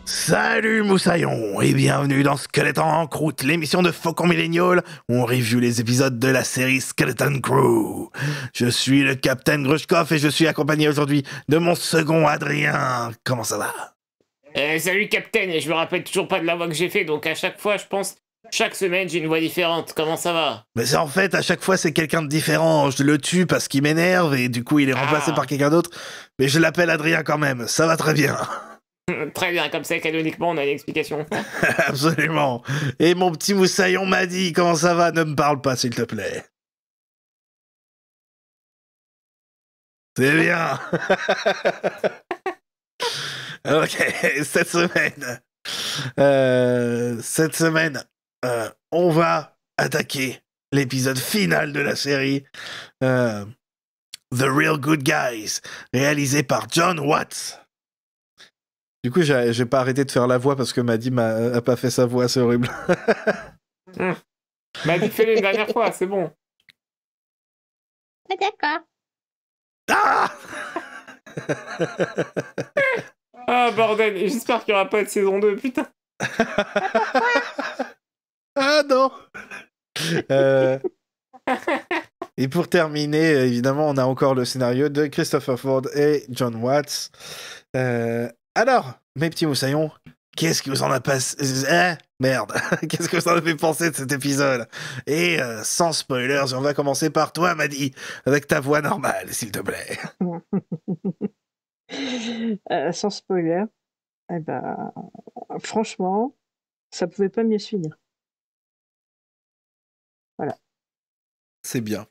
Salut Moussaillon et bienvenue dans Skeleton en croûte, l'émission de Faucon Millennial où on review les épisodes de la série Skeleton Crew. Je suis le Capitaine Grushkov et je suis accompagné aujourd'hui de mon second Adrien. Comment ça va? Salut Capitaine, et je me rappelle toujours pas de la voix que j'ai fait, donc à chaque fois, je pense, chaque semaine, j'ai une voix différente. Comment ça va? Mais c'est en fait, à chaque fois, c'est quelqu'un de différent. Je le tue parce qu'il m'énerve et du coup, il est remplacé par quelqu'un d'autre. Mais je l'appelle Adrien quand même, ça va très bien. Très bien, comme ça, canoniquement, on a une explication. Absolument. Et mon petit Moussaillon m'a dit, comment ça va? Ne me parle pas, s'il te plaît. C'est bien. Ok, cette semaine, on va attaquer l'épisode final de la série The Real Good Guys, réalisé par Jon Watts. Du coup, j'ai pas arrêté de faire la voix parce que Maddy a pas fait sa voix, c'est horrible. Maddy, fais-le une dernière fois, c'est bon. Ah, d'accord. Ah Ah, bordel, et j'espère qu'il y aura pas de saison 2, putain. Ah non. Et pour terminer, évidemment, on a encore le scénario de Christopher Ford et Jon Watts. Alors, mes petits moussaillons, qu'est-ce que vous en a passé? Merde, qu'est-ce que vous en avez pensé de cet épisode? Et sans spoilers, on va commencer par toi, Maddy, avec ta voix normale, s'il te plaît. Sans spoiler, eh ben, franchement, ça pouvait pas mieux se finir. Voilà. C'est bien.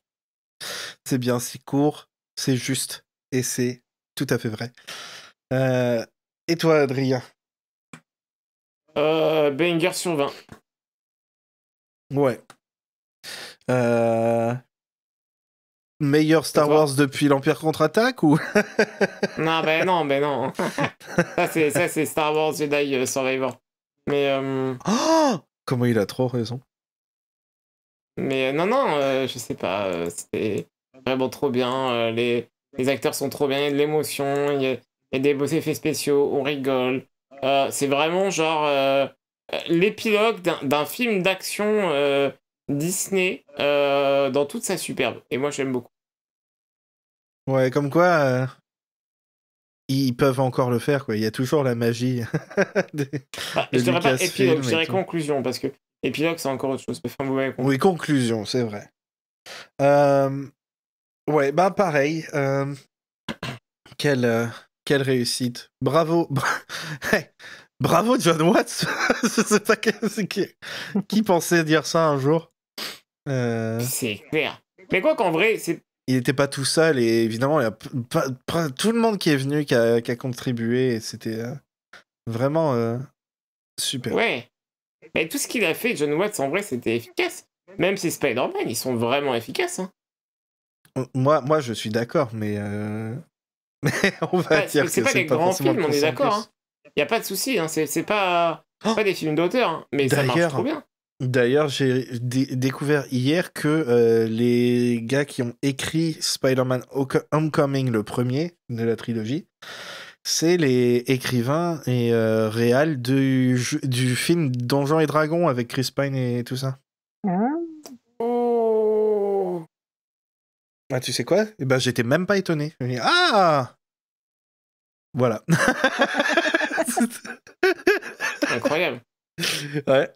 C'est bien, c'est court, c'est juste, et c'est tout à fait vrai. Et toi, Adrien? Banger sur 20. Ouais. Meilleur Star Wars depuis l'Empire contre-attaque ou? Non, non. Ça, c'est Star Wars Jedi Survivor. Mais, Oh, comment il a trop raison. mais non, je sais pas. C'était vraiment trop bien. Les acteurs sont trop bien, il y a de l'émotion, il y a des beaux effets spéciaux, on rigole. C'est vraiment genre l'épilogue d'un film d'action Disney dans toute sa superbe. Et moi, j'aime beaucoup. Ouais, comme quoi, ils peuvent encore le faire, quoi. Il y a toujours la magie. Je dirais pas épilogue, je dirais conclusion, parce que épilogue, c'est encore autre chose. Enfin, vous m'avez compris. Oui, conclusion, c'est vrai. Ouais, bah pareil. Quelle réussite. Bravo. Bravo, Jon Watts. Je sais pas qui pensait dire ça un jour. C'est clair. Mais quoi qu'en vrai, c'est... Il n'était pas tout seul et évidemment, il y a tout le monde qui est venu, qui a contribué et c'était vraiment super. Ouais. Mais tout ce qu'il a fait, Jon Watts, en vrai, c'était efficace. Même si Spider-Man, ils sont vraiment efficaces. Hein. Moi, je suis d'accord, mais on va dire que c'est pas des grands films, on est d'accord. Hein. Y a pas de souci, hein. C'est pas des films d'auteur, hein. Mais ça marche trop bien. D'ailleurs, j'ai découvert hier que les gars qui ont écrit Spider-Man Homecoming, le premier de la trilogie, c'est les écrivains et réals du film Donjons et Dragons avec Chris Pine et tout ça. Oh. Ah, tu sais quoi? Eh ben, j'étais même pas étonné. Je me dis, ah! Voilà. Incroyable. Ouais.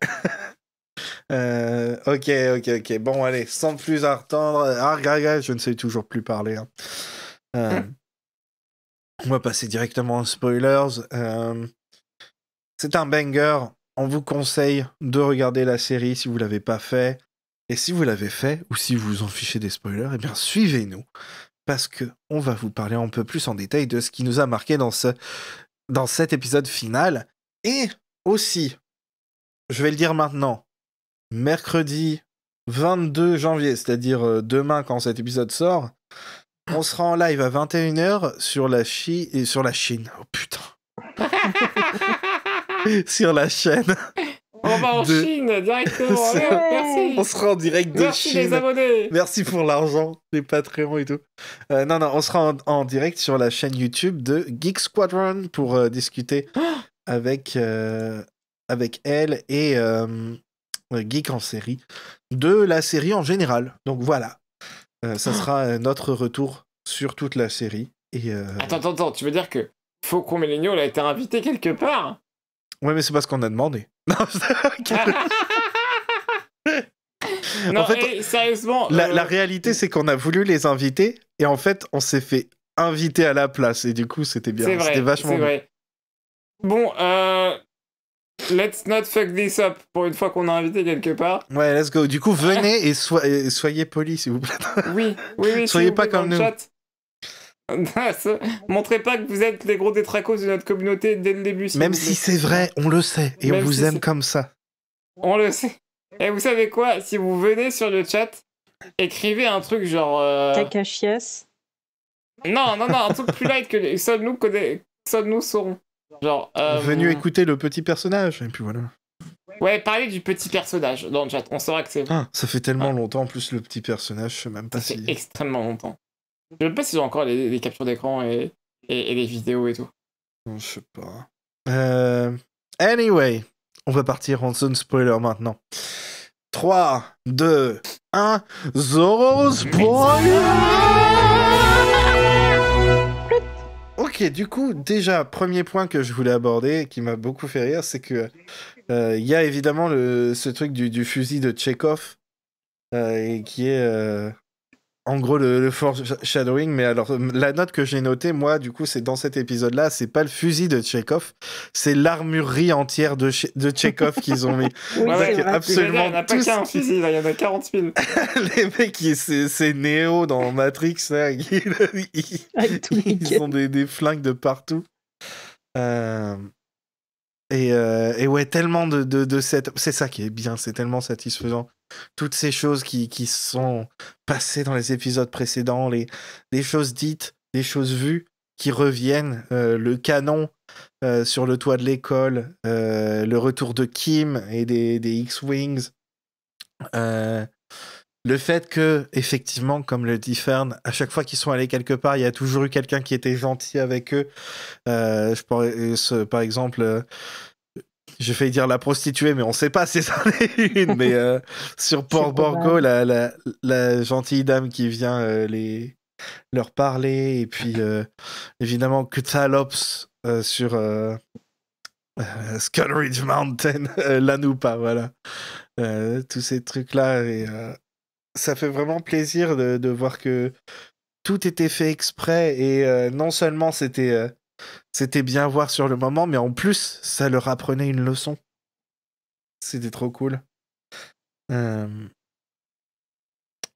Ok. Bon, allez, sans plus attendre. Je ne sais toujours plus parler. Hein. On va passer directement aux spoilers. C'est un banger. On vous conseille de regarder la série si vous l'avez pas fait. Et si vous l'avez fait, ou si vous vous en fichez des spoilers, eh bien, suivez-nous. Parce que on va vous parler un peu plus en détail de ce qui nous a marqué dans cet épisode final. Et aussi, je vais le dire maintenant, mercredi 22 janvier, c'est-à-dire demain quand cet épisode sort, on sera en live à 21h sur la Chine. Oh putain. sur la chaîne. On va en De- Chine directement. C'est- Ouais, merci. On sera en direct de Merci les Chine. abonnés. Merci pour l'argent, les Patreons et tout. Non, on sera en direct sur la chaîne YouTube de Geek Squadron pour discuter avec elle et Geek en série de la série en général. Donc voilà, ça sera notre retour sur toute la série. Et, Attends, tu veux dire que Faucon Millennial a été invité quelque part? ouais, mais c'est parce qu'on a demandé. Non, Non, En fait, sérieusement. la réalité, c'est qu'on a voulu les inviter et en fait, on s'est fait inviter à la place et du coup, c'était bien. C'est vrai, C'était vachement c'est bien. vrai. Bon, let's not fuck this up pour une fois qu'on a invité quelque part. Ouais, let's go. Du coup, venez et soyez polis, s'il vous plaît. Oui, Soyez s'il vous pas plaît, comme dans le nous. chat. Montrez pas que vous êtes les gros détracos de notre communauté dès le début. s'il Même vous si plaît. c'est vrai, on le sait et on Même vous si aime c'est- comme ça. On le sait. Et vous savez quoi? Si vous venez sur le chat, écrivez un truc genre. Kakachias. Non, un truc plus light que seuls nous saurons. Genre. Venu écouter le petit personnage et puis voilà. Ouais, parlez du petit personnage dans le chat. On saura que c'est. Ah, ça fait tellement Ah. longtemps en plus le petit personnage, je sais même pas Ça fait si. extrêmement longtemps. Je sais même pas si j'ai encore les captures d'écran et les vidéos et tout. Non, je sais pas. Anyway, on va partir en zone spoiler maintenant. 3, 2, 1, Zoro spoiler. Ok, du coup, déjà, premier point que je voulais aborder, qui m'a beaucoup fait rire, c'est que il y a évidemment ce truc du fusil de Chekhov, et qui est en gros le foreshadowing. Mais alors, la note que j'ai notée, moi, du coup, c'est dans cet épisode-là, c'est pas le fusil de Chekhov, c'est l'armurerie entière de Chekhov qu'ils ont mis. Oui, Ouais, c'est ouais, vrai. absolument Il n'y en a pas tous qu'un qui- fusil, là, il y en a 40 000. Les mecs, c'est Neo dans Matrix, là, Avec tous les ils gars. ont des flingues de partout. Et ouais, tellement de cette... C'est ça qui est bien, c'est tellement satisfaisant. Toutes ces choses qui sont passées dans les épisodes précédents, les choses dites, les choses vues, qui reviennent. Le canon sur le toit de l'école, le retour de Kim et des X-Wings. Le fait que, effectivement, comme le dit Fern, à chaque fois qu'ils sont allés quelque part, il y a toujours eu quelqu'un qui était gentil avec eux. Par exemple, j'ai failli dire la prostituée, mais on sait pas si c'en est une. Mais sur Port Borgo, la gentille dame qui vient leur parler. Et puis, évidemment, Kutalops sur Skull Ridge Mountain, l'Anoupa, voilà. Tous ces trucs-là. Et ça fait vraiment plaisir de voir que tout était fait exprès. Et non seulement c'était bien voir sur le moment, mais en plus, ça leur apprenait une leçon. C'était trop cool.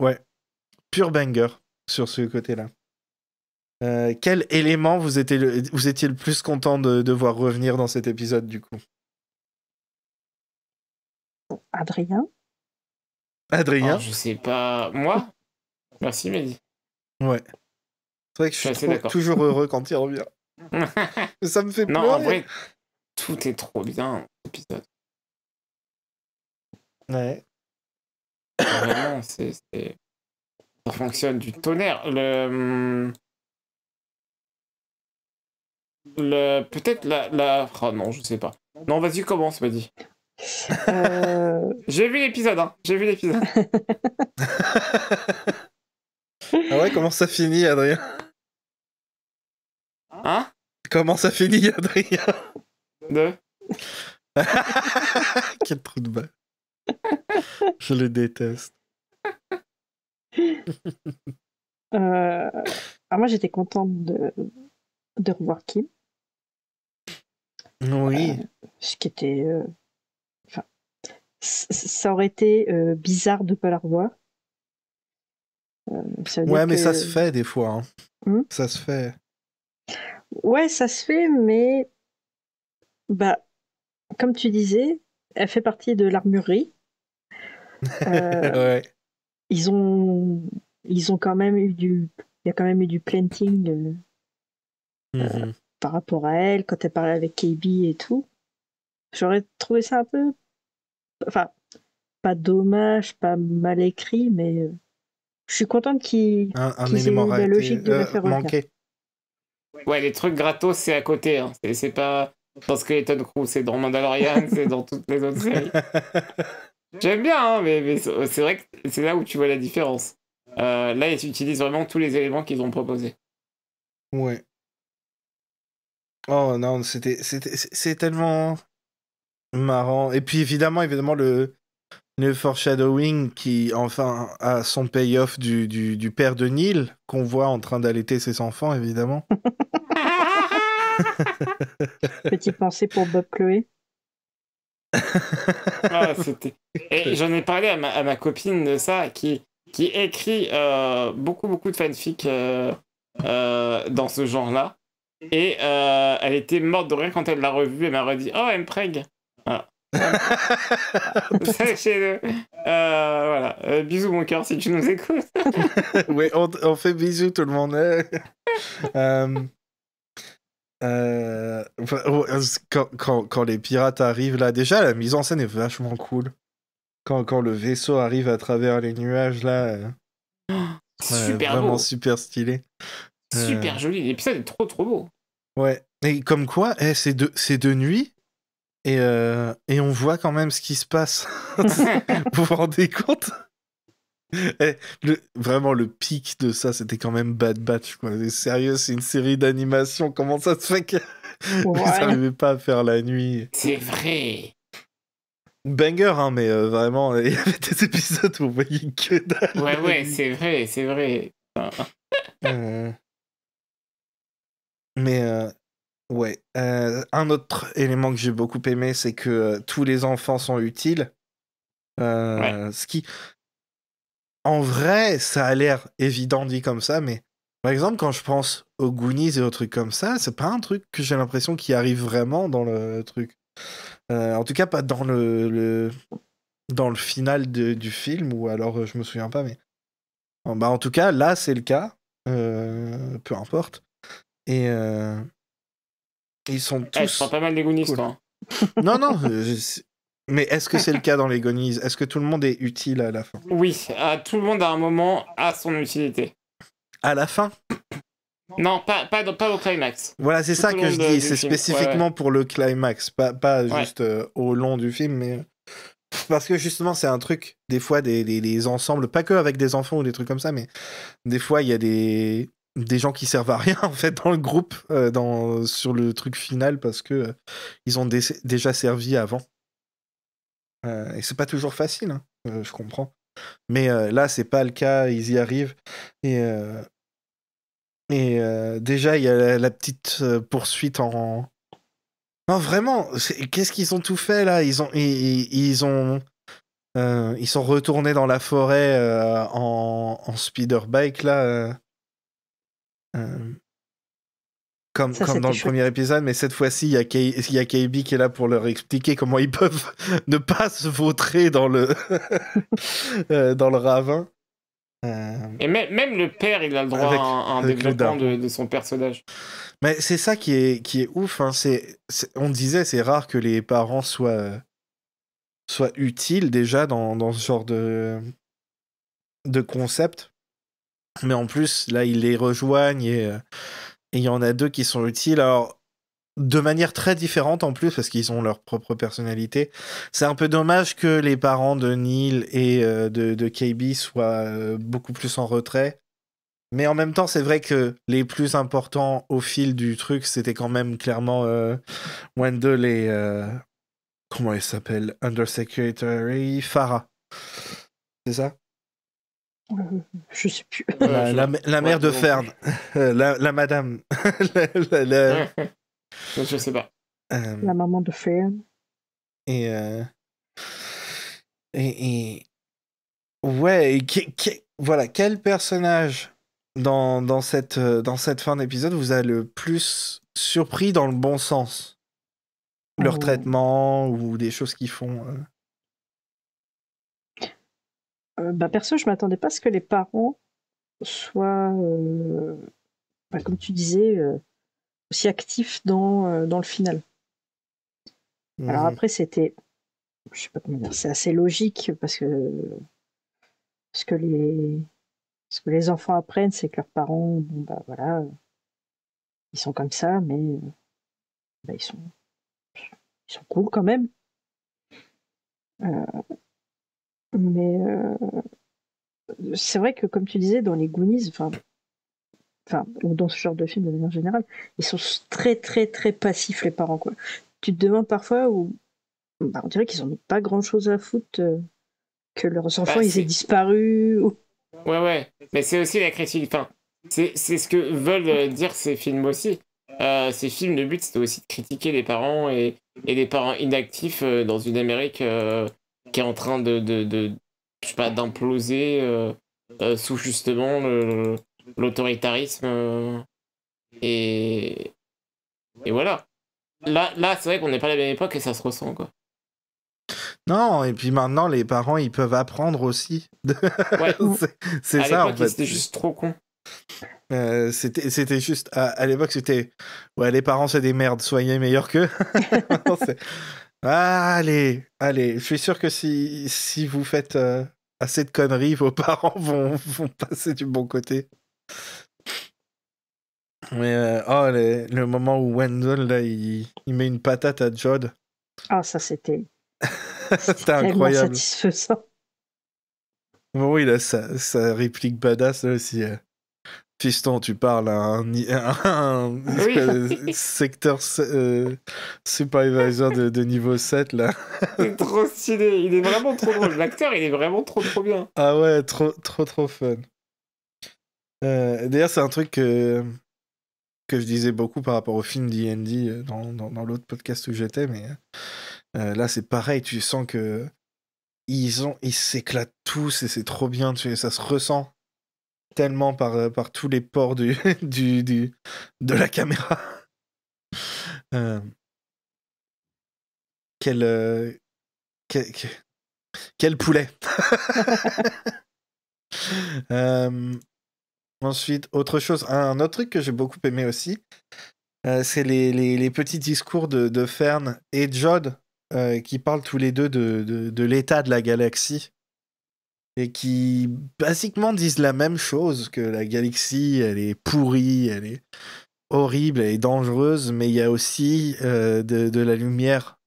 Ouais, pur banger sur ce côté-là. Quel élément vous étiez le plus content de voir revenir dans cet épisode, du coup? Adrien. Adrien? Oh, je sais pas. Moi? Merci, Mehdi. Ouais. C'est vrai que je Je suis assez suis d'accord. toujours heureux quand il revient. Ça me fait Non, pleurer. en vrai, tout est trop bien, cet épisode. Ouais. Vraiment, ça fonctionne du tonnerre. Peut-être Oh non, je sais pas. Non, vas-y, commence, Mehdi. J'ai vu l'épisode, hein. J'ai vu l'épisode. Ah ouais, comment ça finit, Adrien? Hein? Comment ça finit, Adrien? Quel trou de balle. Je le déteste. Moi, j'étais contente de revoir Kim. Oui. Ce qui était... ça aurait été bizarre de ne pas la revoir. Ouais, mais ça se fait des fois. Hein. Ça se fait. Ouais, ça se fait, mais bah, comme tu disais, elle fait partie de l'armurerie. Ouais. Ils ont quand même eu il y a quand même eu du planting par rapport à elle quand elle parlait avec KB et tout. J'aurais trouvé ça un peu, enfin, pas dommage, pas mal écrit, mais je suis contente Un qu'ils aient élément eu la raté, logique de la faire revenir. manqué. Ouais, les trucs gratos, c'est à côté. Hein. C'est pas dans Skeleton Crew, c'est dans Mandalorian, c'est dans toutes les autres séries. J'aime bien, hein, mais c'est vrai que c'est là où tu vois la différence. Là, ils utilisent vraiment tous les éléments qu'ils ont proposés. Ouais. Oh non, c'est tellement marrant. Et puis évidemment, le foreshadowing qui, enfin, a son payoff du père de Neil, qu'on voit en train d'allaiter ses enfants, évidemment. Petite pensée pour Bob Chloé. Ah, c'était... Et j'en ai parlé à ma copine de ça, qui écrit beaucoup de fanfic dans ce genre-là. Et elle était morte de rire quand elle l'a revu. Elle m'a redit Oh, elle me prègue. Voilà. Sachez-le. Voilà. Bisous, mon cœur, si tu nous écoutes. Oui, on fait bisous tout le monde. Quand les pirates arrivent là, déjà la mise en scène est vachement cool. Quand le vaisseau arrive à travers les nuages là, Super vraiment beau. super stylé. Super joli. L'épisode est trop beau. Ouais. Et comme quoi, c'est de nuit et on voit quand même ce qui se passe. Vous vous rendez compte? Vraiment le pic de ça, c'était quand même Bad Batch quoi. C'est sérieux, c'est une série d'animation. Comment ça se fait que vous Ouais. n'arrivez pas à faire la nuit? C'est vrai. Banger, hein, mais vraiment, il y avait des épisodes où on voyait que dalle. Ouais, c'est vrai. Euh, Mais ouais. Un autre élément que j'ai beaucoup aimé, c'est que tous les enfants sont utiles. Ouais. Ce qui, en vrai, ça a l'air évident dit comme ça, mais par exemple, quand je pense aux Goonies et aux trucs comme ça, c'est pas un truc que j'ai l'impression qui arrive vraiment dans le truc. En tout cas, pas dans dans le final du film, ou alors je me souviens pas, mais bah, en tout cas, là, c'est le cas. Peu importe. Et ils sont Je prends tous pas mal des Goonies, cool. toi. Non, non, mais est-ce que c'est le cas dans les Goonies? Est-ce que tout le monde est utile à la fin? Oui, tout le monde à un moment a son utilité. À la fin? Non, pas au climax. Voilà, c'est Tout ça au que long je dis. du C'est film. spécifiquement pour le climax, pas Ouais. juste au long du film, mais parce que justement, c'est un truc. Des fois, des ensembles, pas que avec des enfants ou des trucs comme ça, mais des fois, il y a des gens qui servent à rien en fait dans le groupe, sur le truc final parce que ils ont déjà servi avant. Et c'est pas toujours facile, hein, je comprends. Mais là, c'est pas le cas. Ils y arrivent et déjà, il y a la petite poursuite en. Non, vraiment, qu'est-ce qu'ils ont tout fait là? Ils sont retournés dans la forêt en speederbike là, euh, comme Ça, dans c'était le chouette. premier épisode, mais cette fois-ci, il y a KB qui est là pour leur expliquer comment ils peuvent ne pas se vautrer dans le dans le ravin. Et même le père, il a le droit Avec, à un avec le développement daron. de son personnage. Mais c'est ça qui est ouf. Hein. On disait, c'est rare que les parents soient utiles déjà dans ce genre de concept. Mais en plus, là, ils les rejoignent et il y en a deux qui sont utiles. Alors, de manière très différente en plus, parce qu'ils ont leur propre personnalité. C'est un peu dommage que les parents de Neil et de KB soient beaucoup plus en retrait. Mais en même temps, c'est vrai que les plus importants au fil du truc, c'était quand même clairement Wendell et... comment elle s'appelle? Undersecretary Farah. C'est ça? Je sais plus. La mère de Fern. La madame. La- Je sais pas. La maman de Fern. et, et ouais, voilà, quel personnage dans cette fin d'épisode vous a le plus surpris dans le bon sens? Leur traitement ou des choses qu'ils font Perso, je m'attendais pas à ce que les parents soient, comme tu disais, aussi actifs dans le final. Alors Mhm. après, c'était, je sais pas comment dire, c'est assez logique ce que les enfants apprennent, c'est que leurs parents, bon, bah voilà, ils sont comme ça, mais bah, ils sont cool quand même. Euh, mais c'est vrai que, comme tu disais, dans les Goonies, ou dans ce genre de film de manière générale, ils sont très, très, très passifs, les parents, quoi. Tu te demandes parfois où, bah, on dirait qu'ils en ont pas grand-chose à foutre que leurs enfants, Bah, ils aient c'est... disparu. Ouais, ouais. Mais c'est aussi la critique. Enfin, c'est ce que veulent dire ces films aussi. Ces films, le but, c'était aussi de critiquer les parents et les parents inactifs dans une Amérique qui est en train je sais pas, d'imploser sous justement l'autoritarisme. Et, et voilà. Là c'est vrai qu'on n'est pas à la même époque et ça se ressent, quoi. Non, et puis maintenant, les parents, ils peuvent apprendre aussi. Ouais, C'est à ça, en l'époque, ils fait. étaient juste trop cons. C'était juste... À l'époque, c'était... Ouais, les parents, c'est des merdes, soyez meilleurs qu'eux. Maintenant, c'est... Ah, allez. Je suis sûr que si vous faites assez de conneries, vos parents vont passer du bon côté. Mais le moment où Wendell, là, il met une patate à Jod, Ah, ça, c'était c'était tellement incroyable. satisfaisant. Bon, oui, là, sa réplique badass, là aussi. Fiston, tu parles à un Oui, secteur supervisor de niveau 7, là. c'est trop stylé. Il est vraiment trop drôle. L'acteur, il est vraiment trop bien. Ah ouais, trop fun. D'ailleurs, c'est un truc que je disais beaucoup par rapport au film D&D dans l'autre podcast où j'étais, mais là, c'est pareil, tu sens que ils s'éclatent tous et c'est trop bien, ça se ressent tellement par tous les pores de la caméra. Euh, quel, euh, quel, quel- quel poulet. Euh, Ensuite, autre chose, un autre truc que j'ai beaucoup aimé aussi, c'est les petits discours de Fern et Jod qui parlent tous les deux de l'état de la galaxie et qui basiquement disent la même chose, que la galaxie, elle est pourrie, elle est horrible, elle est dangereuse, mais il y a aussi de la lumière,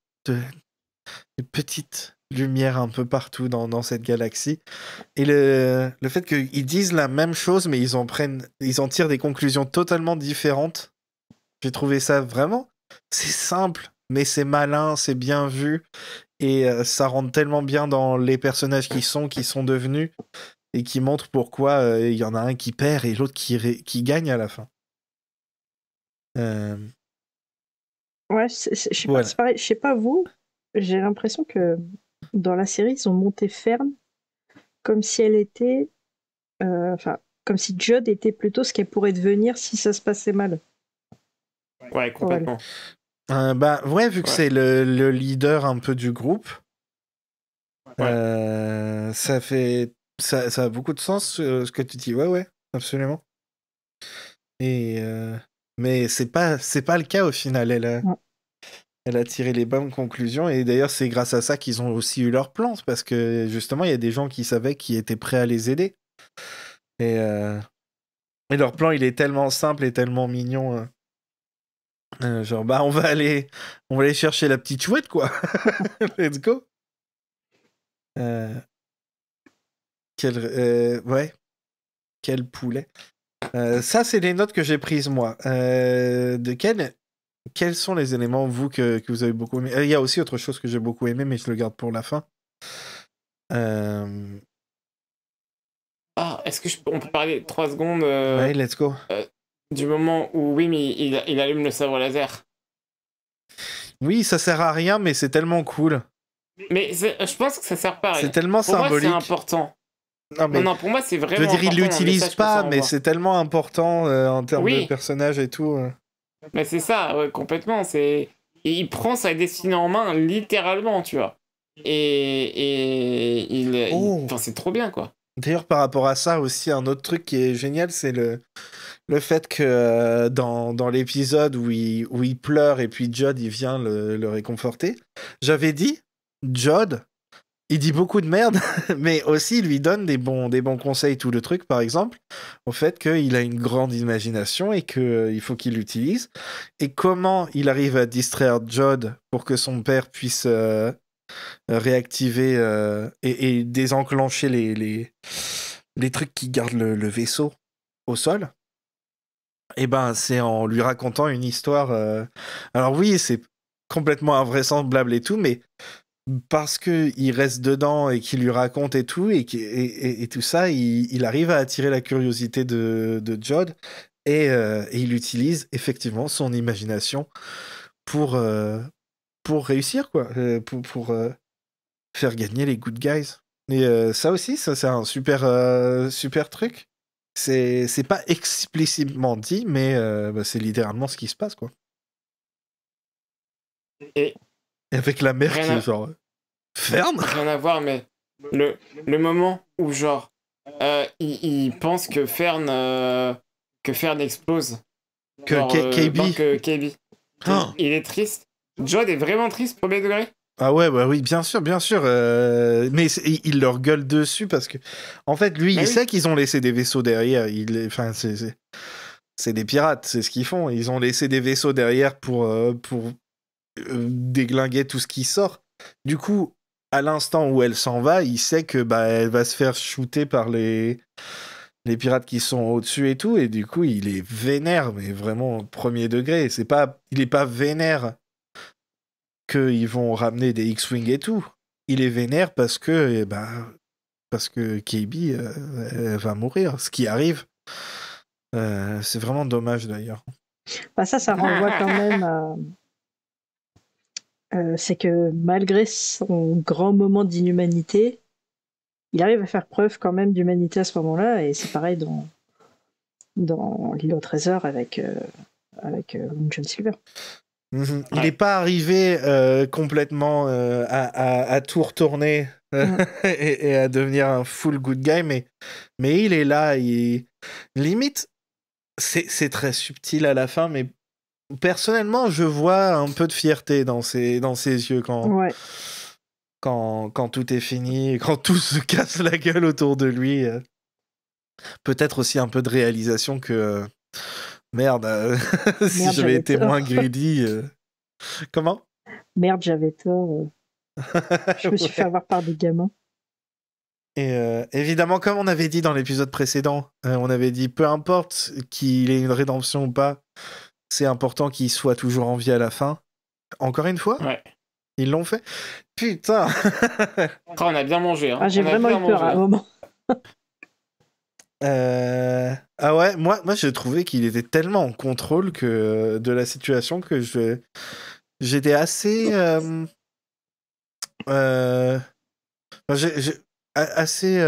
des petites lumières un peu partout dans cette galaxie. Et le fait qu'ils disent la même chose, mais ils en tirent des conclusions totalement différentes, j'ai trouvé ça vraiment... C'est simple, mais c'est malin, c'est bien vu, et ça rentre tellement bien dans les personnages qui sont devenus, et qui montrent pourquoi il y en a un qui perd et l'autre qui gagne à la fin. Euh, Ouais, je sais pas, voilà. c'est pareil, je sais pas vous, j'ai l'impression que dans la série, ils ont monté Fern comme si elle était, comme si Judd était plutôt ce qu'elle pourrait devenir si ça se passait mal Ouais, pour elle. complètement. Bah ouais, vu que Ouais. c'est le leader un peu du groupe, Ouais. ça a beaucoup de sens ce que tu dis. Ouais, absolument. Et mais c'est pas le cas au final. Ouais. Elle a tiré les bonnes conclusions et d'ailleurs c'est grâce à ça qu'ils ont aussi eu leur plan parce que justement il y a des gens qui savaient qui étaient prêts à les aider et, euh, et leur plan il est tellement simple et tellement mignon. Genre bah on va aller chercher la petite chouette quoi. Let's go. Euh, ouais, quel poulet. Ça, c'est les notes que j'ai prises, moi. Quels sont les éléments, vous, que vous avez beaucoup aimé? Il y a aussi autre chose que j'ai beaucoup aimé, mais je le garde pour la fin. Euh, Ah, est-ce que on peut parler 3 secondes Ouais, let's go. du moment où Wim il allume le sabre laser? Oui, ça sert à rien, mais c'est tellement cool. Mais je pense que ça sert pas à C'est rien. tellement Pour moi, c'est symbolique. important. Non, Non, mais non, pour moi, c'est je veux vraiment dire, il important dans le l'utilise message que ça pas, mais envoie. c'est tellement important en termes de Oui, personnage et tout. mais c'est ça, ouais, complètement. Et il prend sa destinée en main, littéralement, tu vois. Et Oh, enfin, c'est trop bien, quoi. D'ailleurs, par rapport à ça aussi, un autre truc qui est génial, c'est le fait que dans l'épisode où il pleure et puis Jod, il vient le réconforter, j'avais dit, Jod, il dit beaucoup de merde, mais aussi il lui donne des bons conseils, tout le truc, par exemple, au fait qu'il a une grande imagination et qu'il faut qu'il l'utilise. Et comment il arrive à distraire Jod pour que son père puisse réactiver et désenclencher les trucs qui gardent le vaisseau au sol. Et ben, c'est en lui racontant une histoire. Alors oui, c'est complètement invraisemblable et tout, mais parce que il reste dedans et qu'il lui raconte et tout, et tout ça, il arrive à attirer la curiosité de Jod et il utilise effectivement son imagination pour réussir, quoi, pour faire gagner les good guys. Et ça aussi, ça c'est un super truc. C'est pas explicitement dit, mais bah, c'est littéralement ce qui se passe, quoi. Et avec la mère qui est genre ferme. Rien à voir, mais le moment où genre il pense que Fern explose. Que genre, KB. que KB. Oh. Il est triste. Jod est vraiment triste, premier degré. Ah ouais, bah oui, bien sûr. Mais il leur gueule dessus parce que, en fait, lui, il sait qu'ils ont laissé des vaisseaux derrière. Enfin, c'est des pirates, c'est ce qu'ils font. Ils ont laissé des vaisseaux derrière pour déglinguer tout ce qui sort. Du coup, à l'instant où elle s'en va, il sait que bah elle va se faire shooter par les pirates qui sont au-dessus et tout, et du coup, il est vénère, mais vraiment premier degré. Il est pas vénère qu'ils vont ramener des X-Wing et tout. Il est vénère parce que KB elle va mourir, ce qui arrive. C'est vraiment dommage d'ailleurs. Bah ça renvoie quand même à... c'est que malgré son grand moment d'inhumanité, il arrive à faire preuve quand même d'humanité à ce moment-là, et c'est pareil dans l'île au trésor avec John Silver. Mm-hmm. Il n'est pas arrivé complètement à tout retourner et à devenir un full good guy, mais il est là. Limite, c'est très subtil à la fin, mais personnellement, je vois un peu de fierté dans ses yeux quand tout est fini, quand tout se casse la gueule autour de lui. Peut-être aussi un peu de réalisation que... Merde, si j'avais été moins greedy. Comment ? Merde, j'avais tort. Je me suis fait avoir par des gamins. Et évidemment, comme on avait dit dans l'épisode précédent, on avait dit peu importe qu'il ait une rédemption ou pas, c'est important qu'il soit toujours en vie à la fin. Encore une fois, ils l'ont fait. Putain. On a bien mangé. Hein. Ah, j'ai vraiment eu peur à un moment. Ah ouais, moi j'ai trouvé qu'il était tellement en contrôle de la situation que j'étais assez assez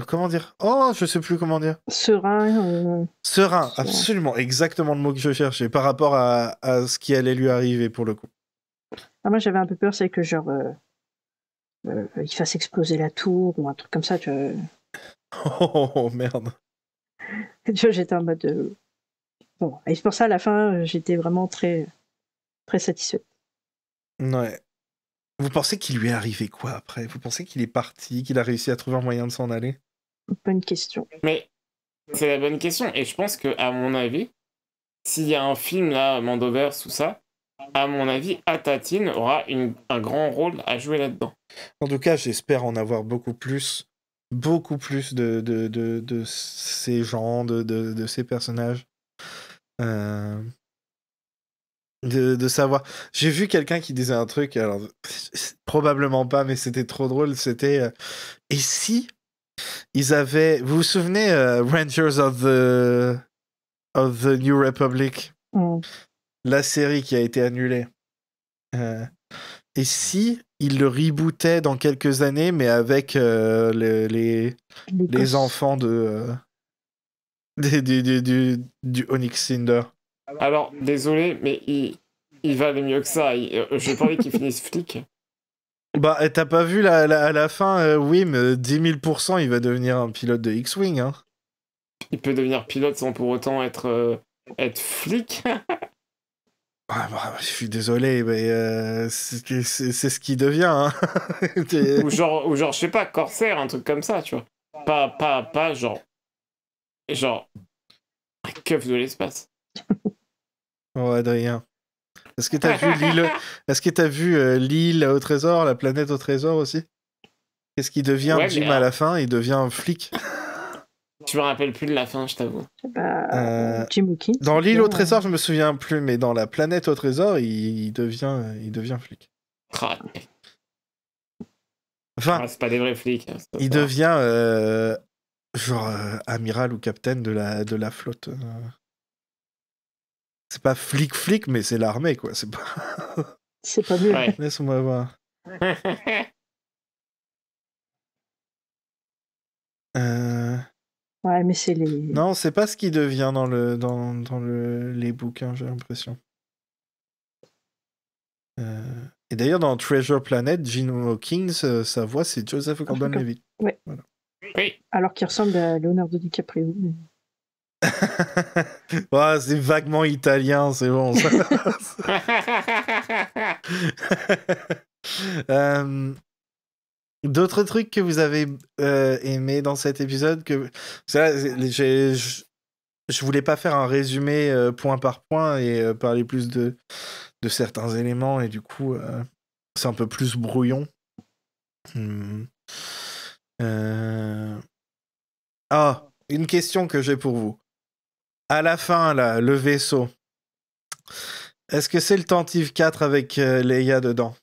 comment dire, je sais plus comment dire, serein, absolument, exactement le mot que je cherchais par rapport à ce qui allait lui arriver pour le coup. Ah, moi j'avais un peu peur, c'est que genre il fasse exploser la tour ou un truc comme ça, tu vois. Oh merde. Tu vois, j'étais en mode bon, et c'est pour ça à la fin j'étais vraiment très très satisfaite. Ouais. Vous pensez qu'il lui est arrivé quoi après ? Vous pensez qu'il est parti, qu'il a réussi à trouver un moyen de s'en aller ? Bonne question. Mais c'est la bonne question, et je pense que à mon avis, s'il y a un film là, Mandoverse, tout ça, à mon avis, Atatine aura un grand rôle à jouer là-dedans. En tout cas, j'espère en avoir beaucoup plus de ces gens, de ces personnages. De savoir. J'ai vu quelqu'un qui disait un truc, alors probablement pas, mais c'était trop drôle. C'était et si ils avaient. Vous vous souvenez Rangers of the New Republic, la série qui a été annulée. Et si ils le rebootaient dans quelques années, mais avec les enfants du Onyx Cinder. Alors, désolé, mais il va aller mieux que ça. J'ai pas envie qu'il finisse flic. Bah, et t'as pas vu à la fin, Wim, 10 000%, il va devenir un pilote de X-Wing, hein. Il peut devenir pilote sans pour autant être flic. Ah, bah, je suis désolé, mais c'est ce qu'il devient, hein. Ou genre, je sais pas, corsaire, un truc comme ça, tu vois. Pas genre un keuf de l'espace. Oh, Adrien. Est-ce que t'as vu l'île Est-ce que t'as vu l'île au trésor, la planète au trésor aussi? Qu'est-ce qu'il devient, Ouais, Jim, mais à la fin? Il devient un flic. je me rappelle plus de la fin, je t'avoue. Jim Hawkins. Dans l'île au trésor, je me souviens plus, mais dans la planète au trésor, il devient flic. Ah, Enfin, c'est pas des vrais flics. Hein, il devient genre amiral ou capitaine de la flotte. C'est pas flic, mais c'est l'armée, quoi. C'est pas... C'est pas mieux. Ouais. Laisse-moi voir. Ouais, mais c'est les... Non, c'est pas ce qu'il devient dans les bouquins, j'ai l'impression. Et d'ailleurs, dans Treasure Planet, Gene Hawkins, sa voix, c'est Joseph Gordon-Levitt. Ouais. Voilà. Oui. Alors qu'il ressemble à Leonardo DiCaprio. Mais... Ouais, c'est vaguement italien, c'est bon. Ça. D'autres trucs que vous avez aimé dans cet épisode que... Je voulais pas faire un résumé point par point et parler plus de certains éléments, et du coup, c'est un peu plus brouillon. Ah, une question que j'ai pour vous. À la fin, là, le vaisseau. Est-ce que c'est le Tantive 4 avec Leia dedans?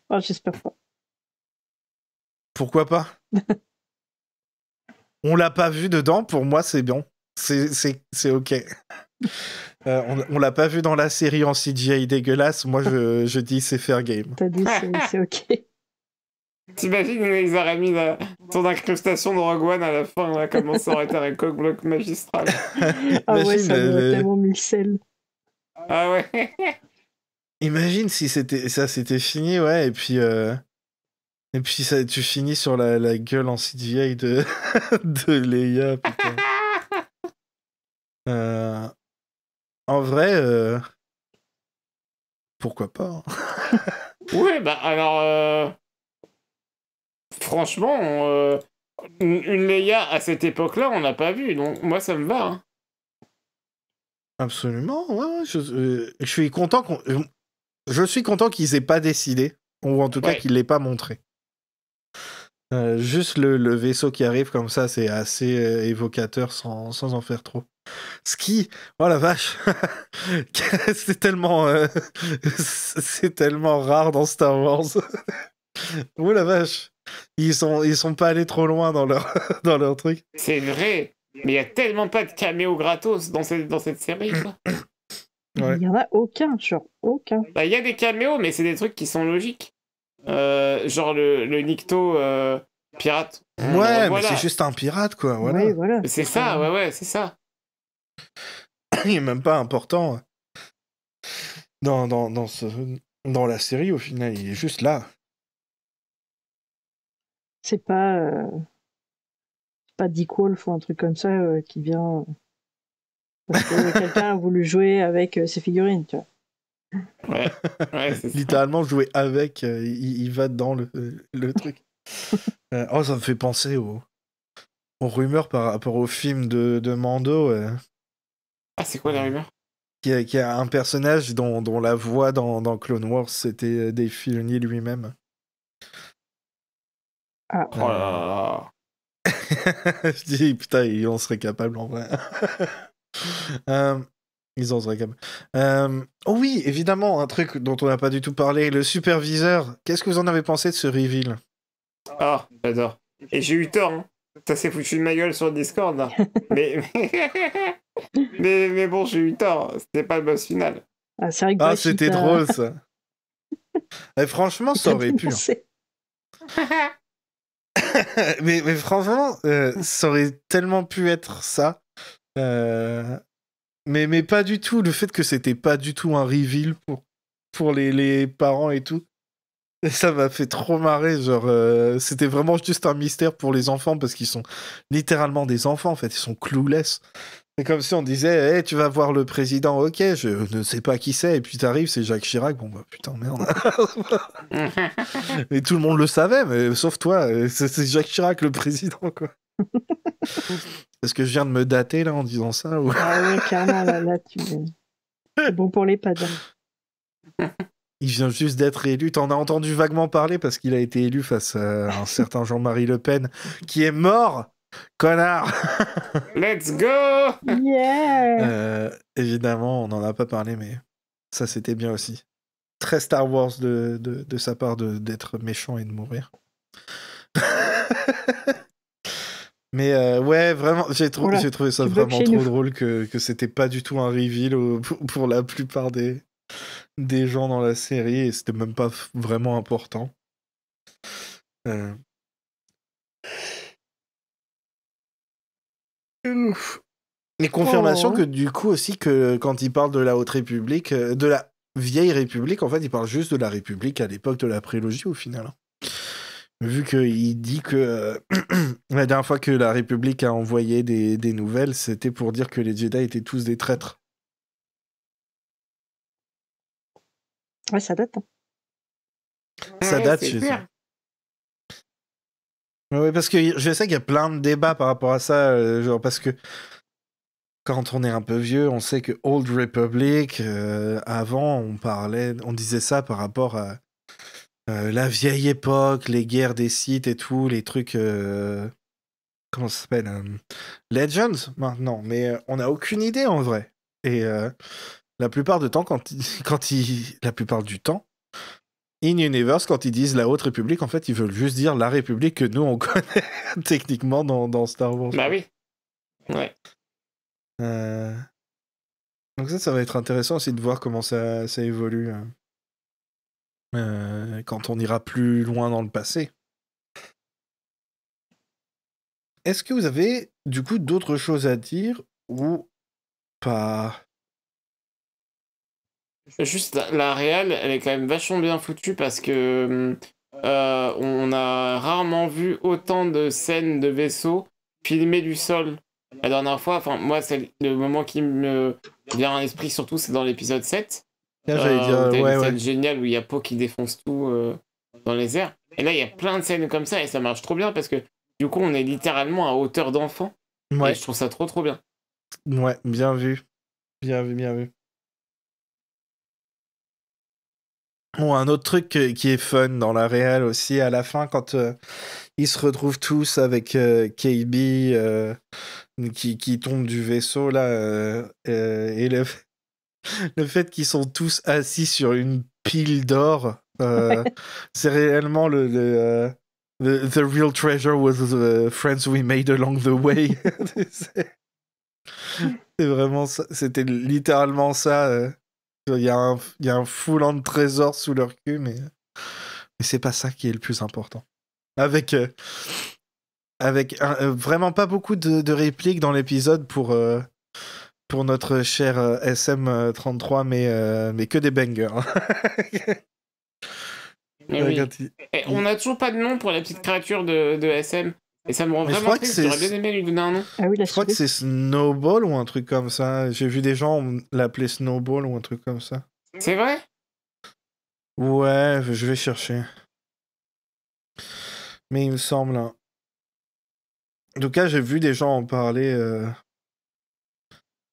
Oh, j'espère pas. Pourquoi pas? On l'a pas vu dedans, pour moi, c'est bon. C'est ok. On l'a pas vu dans la série en CGI dégueulasse. Moi, je dis c'est fair game. T'as dit c'est ok. T'imagines, ils auraient mis son incrustation de Rogue One à la fin, là, comment ça aurait été un coq-bloc magistral. Ah ouais, ça aurait tellement mis le sel. Ah ouais. Imagine si c'était fini, ouais, et puis ça, tu finis sur la gueule en CGI de Leia, putain. En vrai, pourquoi pas, hein. Ouais, bah alors, franchement, une Leia à cette époque-là, on n'a pas vu, donc moi ça me va. Hein. Absolument, ouais, je suis content je suis content qu'ils aient pas décidé, ou en tout cas qu'ils l'aient pas montré. Juste le vaisseau qui arrive comme ça, c'est assez évocateur sans en faire trop. Ski, oh la vache, c'est tellement rare dans Star Wars. Oh la vache, ils sont pas allés trop loin dans leur truc. C'est vrai, mais il y a tellement pas de caméos gratos dans cette série. Quoi. Ouais. Il y en a aucun, genre aucun. Bah, il y a des caméos, mais c'est des trucs qui sont logiques. Genre le Nikto pirate. Ouais, voilà. mais c'est juste un pirate, quoi. Voilà. Oui, voilà. C'est ça, ouais, c'est ça. Il est même pas important dans la série, au final. Il est juste là. C'est pas Dick Wolf ou un truc comme ça qui vient parce que quelqu'un a voulu jouer avec ses figurines, tu vois. Ouais, c'est ça. Littéralement jouer avec, il va dans le truc. Oh, ça me fait penser aux rumeurs par rapport au film de Mando. Ah, c'est quoi la rumeur? Qui a un personnage dont la voix dans Clone Wars, c'était Dave Filoni lui-même. Ah. Oh là là. Je dis, putain, ils en seraient capables en vrai. Ils en seraient capables. Oh oui, évidemment, un truc dont on n'a pas du tout parlé, le superviseur. Qu'est-ce que vous en avez pensé de ce reveal? Ah, j'adore. Et j'ai eu tort, hein. Ça s'est foutu de ma gueule sur le Discord, là. mais bon, j'ai eu tort. C'était pas le boss final. Ah, c'est vrai que c'était drôle, ça. Et franchement, ça aurait pu. mais franchement, ça aurait tellement pu être ça. Mais pas du tout. Le fait que c'était pas du tout un reveal pour les parents et tout. Et ça m'a fait trop marrer, genre, c'était vraiment juste un mystère pour les enfants, parce qu'ils sont littéralement des enfants, en fait, ils sont clueless. C'est comme si on disait, hey, tu vas voir le président, ok, je ne sais pas qui c'est, et puis t'arrives, c'est Jacques Chirac, bon bah putain, merde. Et tout le monde le savait, mais sauf toi, c'est Jacques Chirac le président, quoi. Est-ce que je viens de me dater, là, en disant ça ou... Ah ouais, clairement, là c'est bon pour les pads. Il vient juste d'être élu. T'en as entendu vaguement parler parce qu'il a été élu face à un certain Jean-Marie Le Pen qui est mort, connard. Let's go! Yeah! Évidemment, on n'en a pas parlé, mais ça c'était bien aussi. Très Star Wars de sa part d'être méchant et de mourir. Mais ouais, vraiment, j'ai trouvé ça vraiment trop drôle que c'était pas du tout un reveal pour la plupart des gens dans la série, et c'était même pas vraiment important. Les confirmations que du coup aussi que quand il parle de la Haute République, de la Vieille République, en fait il parle juste de la République à l'époque de la prélogie au final. Vu qu'il dit que la dernière fois que la République a envoyé des nouvelles, c'était pour dire que les Jedi étaient tous des traîtres. Ouais, ça date. Hein. Ça date chez eux. Oui, parce que je sais qu'il y a plein de débats par rapport à ça, genre parce que quand on est un peu vieux, on sait que Old Republic, avant, on disait ça par rapport à la vieille époque, les guerres des Sith et tout, les trucs, comment ça s'appelle, Legends maintenant, mais on n'a aucune idée en vrai. Et la plupart du temps, la plupart du temps, In Universe, quand ils disent la Haute République, en fait, ils veulent juste dire la République que nous, on connaît techniquement dans Star Wars. Bah oui. Ouais. Donc ça va être intéressant aussi de voir comment ça évolue quand on ira plus loin dans le passé. Est-ce que vous avez, du coup, d'autres choses à dire ou pas? Juste, la réal, elle est quand même vachement bien foutue parce que on a rarement vu autant de scènes de vaisseaux filmées du sol. La dernière fois, enfin, moi, c'est le moment qui me vient à l'esprit, surtout, c'est dans l'épisode 7. J'allais dire, où t'as ouais, une scène géniale où il y a Poe qui défonce tout dans les airs. Et là, il y a plein de scènes comme ça et ça marche trop bien parce que du coup, on est littéralement à hauteur d'enfant. Ouais. Et je trouve ça trop, trop bien. Ouais, bien vu. Bien vu, bien vu. Bon, un autre truc qui est fun dans la réal aussi, à la fin, quand ils se retrouvent tous avec KB qui tombe du vaisseau, là, et le fait qu'ils sont tous assis sur une pile d'or, c'est réellement the real treasure was the friends we made along the way. C'est vraiment ça, c'était littéralement ça. Il y a un foulant de trésors sous leur cul, mais c'est pas ça qui est le plus important. Avec vraiment pas beaucoup de répliques dans l'épisode pour notre cher SM33, mais que des bangers. Mais oui. Et on a toujours pas de nom pour la petite créature de SM. Et ça me rend vraiment triste, j'aurais bien aimé lui donner un nom. Ah oui, je crois que c'est Snowball ou un truc comme ça. J'ai vu des gens l'appeler Snowball ou un truc comme ça. C'est vrai? Ouais, je vais chercher. Mais il me semble. Hein. En tout cas, j'ai vu des gens en parler,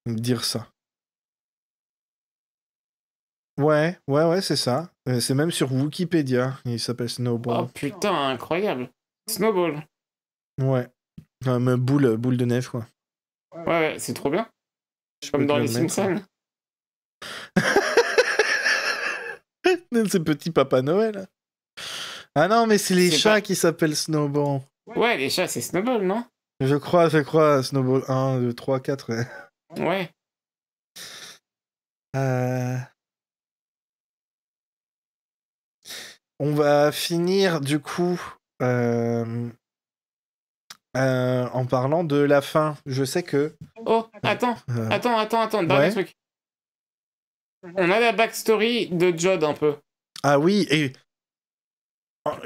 dire ça. Ouais, c'est ça. C'est même sur Wikipédia. Il s'appelle Snowball. Oh putain, incroyable. Snowball. Ouais. Boule de neige, quoi. Ouais, c'est trop bien. Comme dans les Simpsons. C'est petit Papa Noël. Ah non, mais c'est les chats qui s'appellent Snowball. Ouais, les chats, c'est Snowball, non? Je crois, Snowball 1, 2, 3, 4. Ouais. On va finir, du coup, en parlant de la fin. Je sais que... Oh, attends, dernier truc. On a la backstory de Jod un peu. Ah oui, et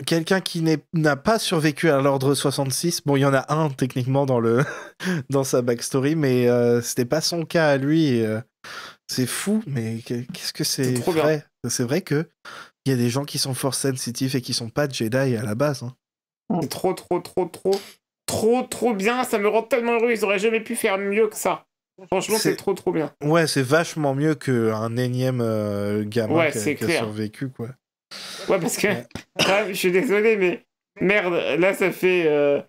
quelqu'un qui n'a pas survécu à l'Ordre 66. Bon, il y en a un techniquement dans sa backstory, mais c'était pas son cas à lui. Et, c'est fou, mais qu'est-ce que c'est trop vrai. C'est vrai que il y a des gens qui sont force sensitifs et qui sont pas Jedi à la base. Hein. C'est trop bien. Ça me rend tellement heureux. Ils auraient jamais pu faire mieux que ça. Franchement, c'est trop bien. Ouais, c'est vachement mieux qu'un énième gamin qui a survécu, quoi. Ouais, parce que, je suis désolé, mais merde, là, ça fait,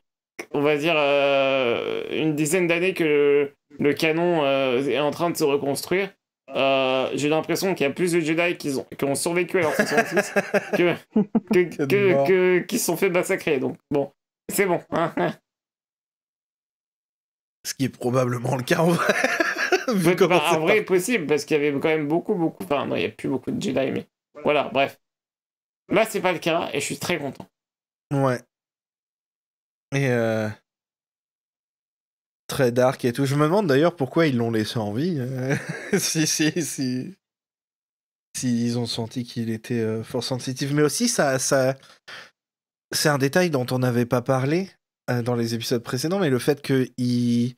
on va dire, une dizaine d'années que le canon est en train de se reconstruire. J'ai l'impression qu'il y a plus de Jedi qui ont survécu à leur 66 qui se sont fait massacrer. Donc, bon, c'est bon. Hein. Ce qui est probablement le cas en vrai. En vrai, possible, parce qu'il y avait quand même beaucoup. Enfin, non, il n'y a plus beaucoup de Jedi, mais voilà, bref. Là, c'est pas le cas, et je suis très content. Ouais. Et très dark et tout. Je me demande d'ailleurs pourquoi ils l'ont laissé en vie. Si ils ont senti qu'il était force sensitive. Mais aussi, ça c'est un détail dont on n'avait pas parlé dans les épisodes précédents, mais le fait qu'il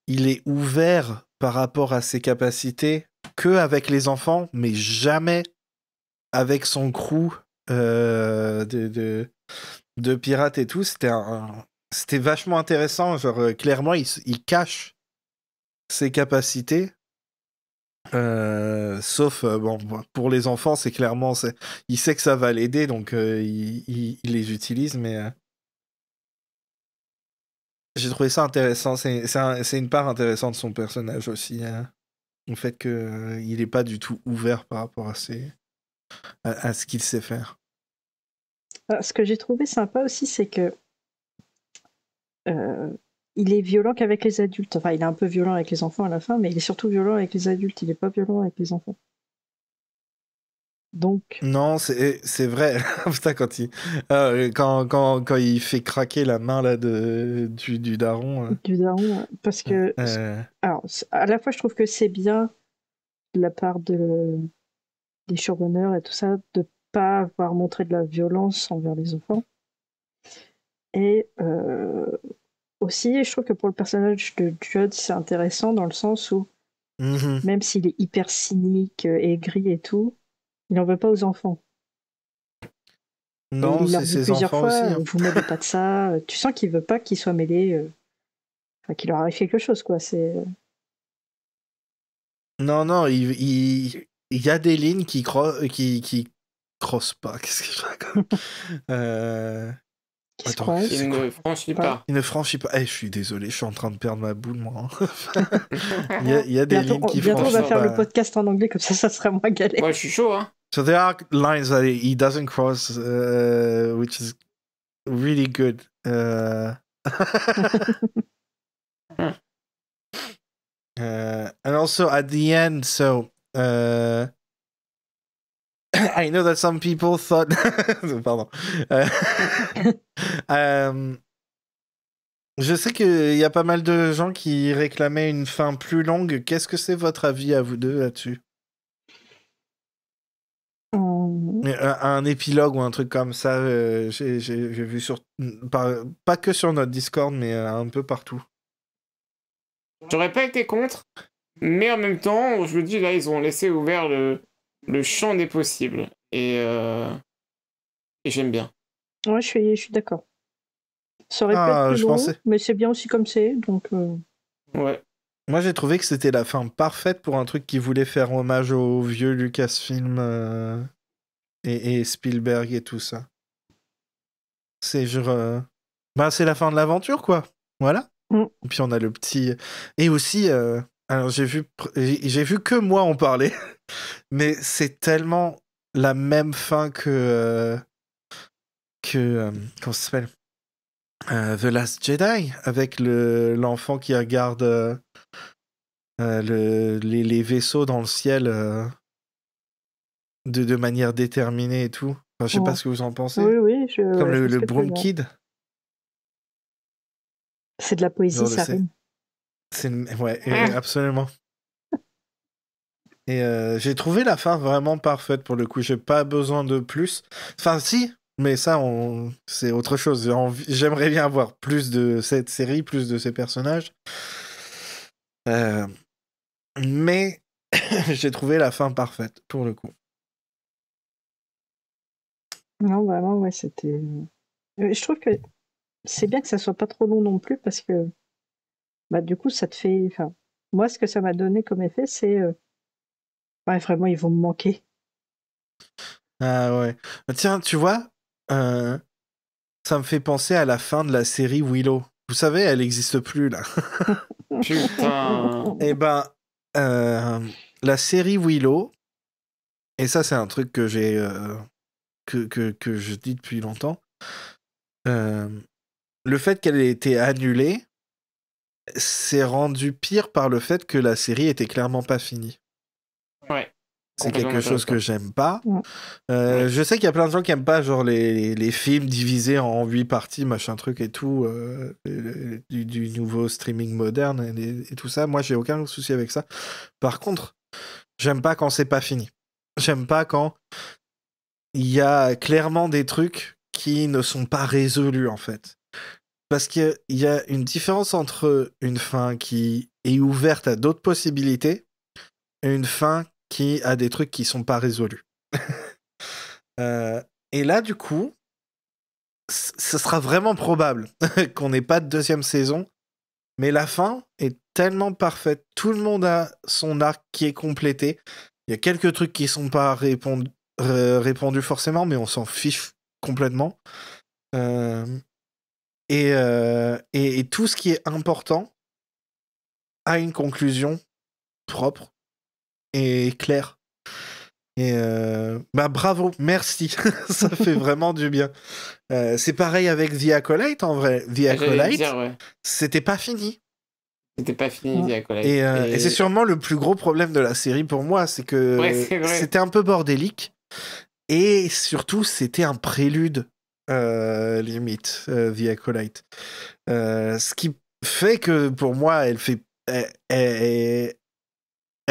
est ouvert par rapport à ses capacités que avec les enfants, mais jamais avec son crew de pirates et tout. C'était vachement intéressant. Genre, clairement, il cache ses capacités. Sauf, bon, pour les enfants, c'est clairement... il sait que ça va l'aider, donc il les utilise, mais... J'ai trouvé ça intéressant. C'est une part intéressante de son personnage aussi. Hein. Le fait qu'il n'est pas du tout ouvert par rapport à ce qu'il sait faire. Ce que j'ai trouvé sympa aussi, c'est que il est violent qu'avec les adultes. Enfin, il est un peu violent avec les enfants à la fin, mais il est surtout violent avec les adultes. Il n'est pas violent avec les enfants. Donc... Non, c'est vrai. Putain, quand il fait craquer la main là, du daron. Du daron, parce que... Alors, à la fois, je trouve que c'est bien de la part des showrunners et tout ça, de pas avoir montré de la violence envers les enfants. Et aussi, je trouve que pour le personnage de Judd, c'est intéressant dans le sens où, même s'il est hyper cynique, aigri et tout, il n'en veut pas aux enfants. Non, c'est ses enfants fois, aussi. Hein. Vous mêlez pas de ça. Tu sens qu'il veut pas qu'ils soient mêlés. Enfin, qu'il leur arrive quelque chose, quoi. C'est... Non, il y a des lignes qui crossent pas. Qu'est-ce que je raconte Qui se croisent. Il ne franchit pas. Il ne franchit pas. Je suis désolé, je suis en train de perdre ma boule, moi. Il y a des lignes qui franchissent pas. Bientôt, on va faire le podcast en anglais, comme ça sera moins galère. Moi, je suis chaud, hein. So there are lines that he doesn't cross, which is really good. And also at the end, so I know that some people thought. Pardon. Je sais qu'il y a pas mal de gens qui réclamaient une fin plus longue. Qu'est-ce que c'est votre avis à vous deux là-dessus? Un épilogue ou un truc comme ça, j'ai vu pas que sur notre Discord, mais un peu partout. J'aurais pas été contre, mais en même temps, je me dis, là, ils ont laissé ouvert le champ des possibles. Et j'aime bien. Ouais, je suis d'accord. Ça aurait pu être plus long, mais c'est bien aussi comme c'est, donc... Ouais. Moi, j'ai trouvé que c'était la fin parfaite pour un truc qui voulait faire hommage au vieux Lucasfilm et Spielberg et tout ça. C'est genre... c'est la fin de l'aventure, quoi. Voilà. Et puis on a le petit... Et aussi... Alors, j'ai vu que moi en parler, mais c'est tellement la même fin que comment ça s'appelle? The Last Jedi, avec l'enfant qui regarde les vaisseaux dans le ciel de manière déterminée et tout. Enfin, je sais pas ce que vous en pensez. Oui, comme le Broom Kid. C'est de la poésie, ça rime. Ouais, absolument. Et j'ai trouvé la fin vraiment parfaite pour le coup. J'ai pas besoin de plus. Enfin, si, Mais ça, c'est autre chose. J'aimerais bien avoir plus de cette série, plus de ces personnages. Euh, Mais j'ai trouvé la fin parfaite, pour le coup. Non, vraiment, ouais, c'était. Je trouve que c'est bien que ça soit pas trop long non plus parce que bah, du coup, ça te fait. Enfin, moi, ce que ça m'a donné comme effet, c'est. Ouais, vraiment, ils vont me manquer. Ah ouais. Tiens, tu vois, euh, ça me fait penser à la fin de la série Willow. Vous savez, elle n'existe plus, là. Putain. Eh ben, la série Willow, et ça, c'est un truc que j'ai. Que je dis depuis longtemps. Euh, le fait qu'elle ait été annulée, c'est rendu pire par le fait que la série était clairement pas finie. Ouais. C'est Complètement quelque chose que d'accord. j'aime pas. Ouais. Ouais. Je sais qu'il y a plein de gens qui aiment pas genre les films divisés en 8 parties, machin truc et tout, du nouveau streaming moderne et tout ça. Moi, j'ai aucun souci avec ça. Par contre, j'aime pas quand c'est pas fini. J'aime pas quand il y a clairement des trucs qui ne sont pas résolus en fait. Parce qu'il y a une différence entre une fin qui est ouverte à d'autres possibilités et une fin qui a des trucs qui sont pas résolus. Et là, du coup, ce sera vraiment probable qu'on n'ait pas de deuxième saison, mais la fin est tellement parfaite. Tout le monde a son arc qui est complété. Il y a quelques trucs qui sont pas répondus forcément, mais on s'en fiche complètement. Et tout ce qui est important a une conclusion propre et claire. Et bah bravo, merci, ça fait vraiment du bien. C'est pareil avec The Acolyte en vrai. The J'allais le Acolyte, dire, ouais. c'était pas fini. C'était pas fini, The Acolyte. Et c'est sûrement le plus gros problème de la série pour moi, c'est Ouais, que c'est vrai. c'était un peu bordélique. Et surtout, c'était un prélude, limite, The Acolyte. Ce qui fait que pour moi, elle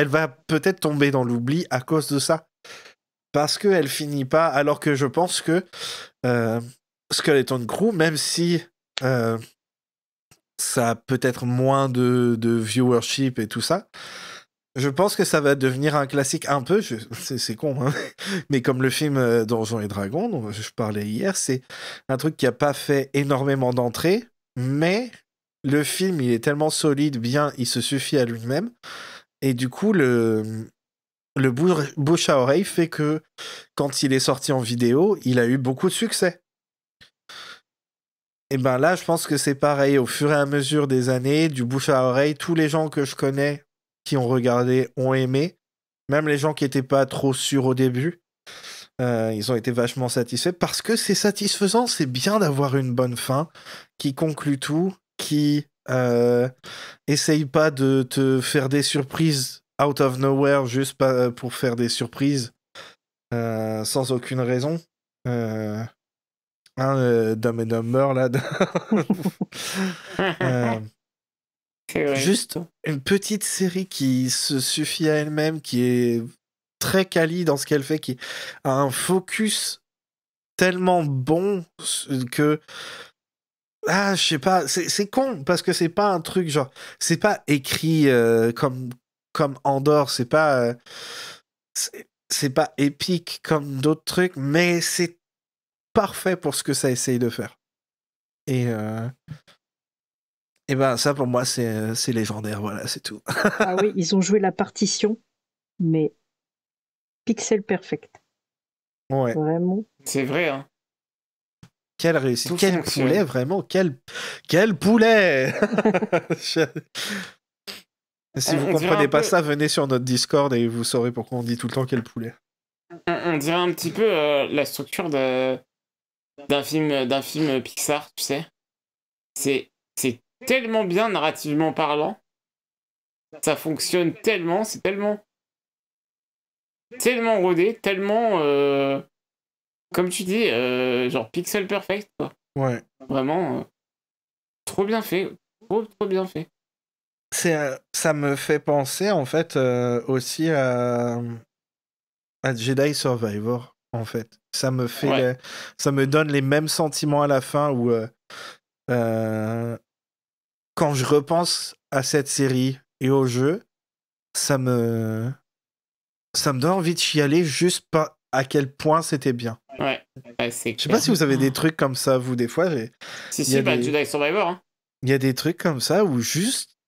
va peut-être tomber dans l'oubli à cause de ça. Parce qu'elle finit pas, alors que je pense que Skeleton Crew, même si ça a peut-être moins de viewership et tout ça, je pense que ça va devenir un classique un peu, c'est con, hein, mais comme le film Donjons et Dragons dont je parlais hier, c'est un truc qui a pas fait énormément d'entrées, mais le film, il est tellement solide, bien, il se suffit à lui-même, et du coup, le bouche à oreille fait que quand il est sorti en vidéo, il a eu beaucoup de succès. Et ben là, je pense que c'est pareil. Au fur et à mesure des années, du bouche à oreille, tous les gens que je connais qui ont regardé ont aimé. Même les gens qui n'étaient pas trop sûrs au début, ils ont été vachement satisfaits parce que c'est satisfaisant. C'est bien d'avoir une bonne fin qui conclut tout, qui essaye pas de te faire des surprises out of nowhere juste pour faire des surprises sans aucune raison. Dumb and Dumber, là. C'est vrai. Juste une petite série qui se suffit à elle-même, qui est très quali dans ce qu'elle fait, qui a un focus tellement bon que... Ah, je sais pas, c'est con, parce que c'est pas un truc genre... C'est pas écrit comme Andorre, c'est pas... c'est pas épique comme d'autres trucs, mais c'est parfait pour ce que ça essaye de faire. Et ben ça pour moi c'est légendaire, voilà, c'est tout. Ah oui, ils ont joué la partition, mais pixel perfect. Ouais. Vraiment. C'est vrai, hein. Quelle réussite, Tout quel fonctionne. poulet, vraiment, quel poulet. Si vous On dirait comprenez un pas peu- ça, venez sur notre Discord et vous saurez pourquoi on dit tout le temps quel poulet. on dirait un petit peu la structure d'un film Pixar, tu sais. C'est tellement bien narrativement parlant. Ça fonctionne tellement, c'est tellement rodé, tellement, comme tu dis, genre pixel perfect, quoi. Ouais. Vraiment, trop bien fait. Trop bien fait. Ça me fait penser en fait aussi à Jedi Survivor en fait. Ça me fait, Ouais. ça me donne les mêmes sentiments à la fin où quand je repense à cette série et au jeu, ça me donne envie de chialer juste pas à quel point c'était bien. Ouais, c'est Je sais pas clair. si vous avez des trucs comme ça, vous, des fois. Il y Si, a bah, des, Jedi Survivor, hein. il y a des trucs comme ça où juste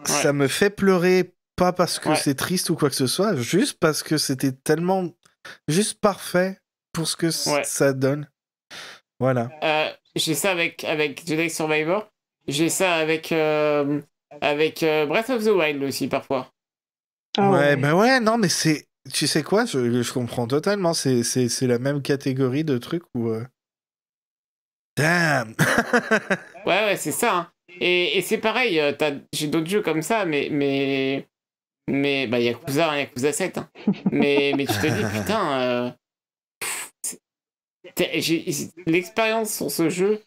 ça Ouais, me fait pleurer, pas parce que ouais, c'est triste ou quoi que ce soit, juste parce que c'était tellement juste parfait pour ce que ouais. ça donne. Voilà. J'ai ça avec Jedi Survivor. J'ai ça avec Breath of the Wild aussi, parfois. Ah Ouais, ouais. ben ouais, non, mais c'est. Tu sais quoi, je comprends totalement. C'est la même catégorie de trucs où. Damn! Ouais, c'est ça, hein. Et c'est pareil, j'ai d'autres jeux comme ça, mais bah, Yakuza, hein, Yakuza 7. Hein. Mais tu te dis, putain, l'expérience sur ce jeu,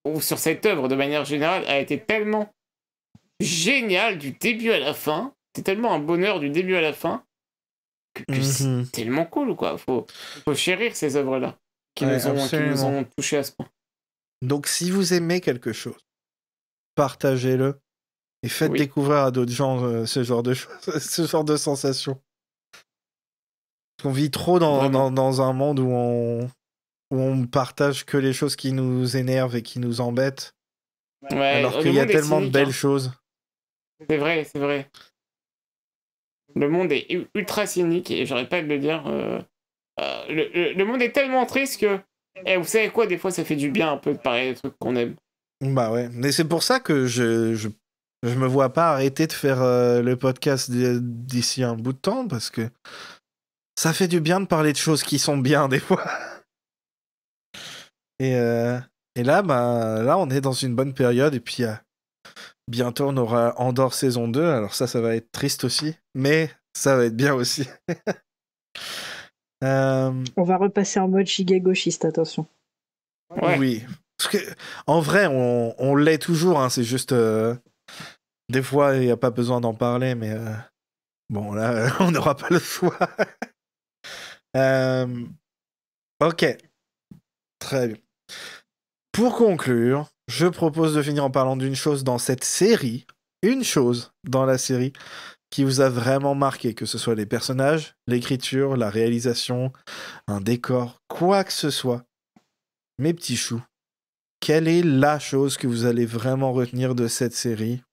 ou sur cette œuvre de manière générale, a été tellement géniale du début à la fin. C'est tellement un bonheur du début à la fin que c'est Mhm. tellement cool, quoi. Faut chérir ces œuvres-là qui Ouais, qui nous absolument. ont touchés à ce point. Donc, si vous aimez quelque chose, partagez-le et faites Oui, découvrir à d'autres gens ce genre de choses, ce genre de sensations. On vit trop vraiment. dans un monde où on partage que les choses qui nous énervent et qui nous embêtent, Ouais, alors qu'il le y a monde est tellement de cynique, belles hein. choses. C'est vrai, c'est vrai. Le monde est ultra cynique et j'arrête pas de le dire. Le monde est tellement triste que. Eh, vous savez quoi, des fois ça fait du bien un peu de parler des trucs qu'on aime. Bah ouais, mais c'est pour ça que je me vois pas arrêter de faire le podcast d'ici un bout de temps, parce que ça fait du bien de parler de choses qui sont bien des fois. Et, euh, et là, bah, là, on est dans une bonne période, et puis bientôt on aura Andor saison 2, alors ça va être triste aussi, mais ça va être bien aussi. Euh, On va repasser en mode giga gauchiste, attention. Ouais. oui, parce que en vrai, on l'est toujours, hein, c'est juste des fois il n'y a pas besoin d'en parler, mais bon là, on n'aura pas le choix. Euh, ok, très bien. Pour conclure, je propose de finir en parlant d'une chose dans cette série, une chose dans la série qui vous a vraiment marqué, que ce soit les personnages, l'écriture, la réalisation, un décor, quoi que ce soit. Mes petits choux, quelle est la chose que vous allez vraiment retenir de cette série?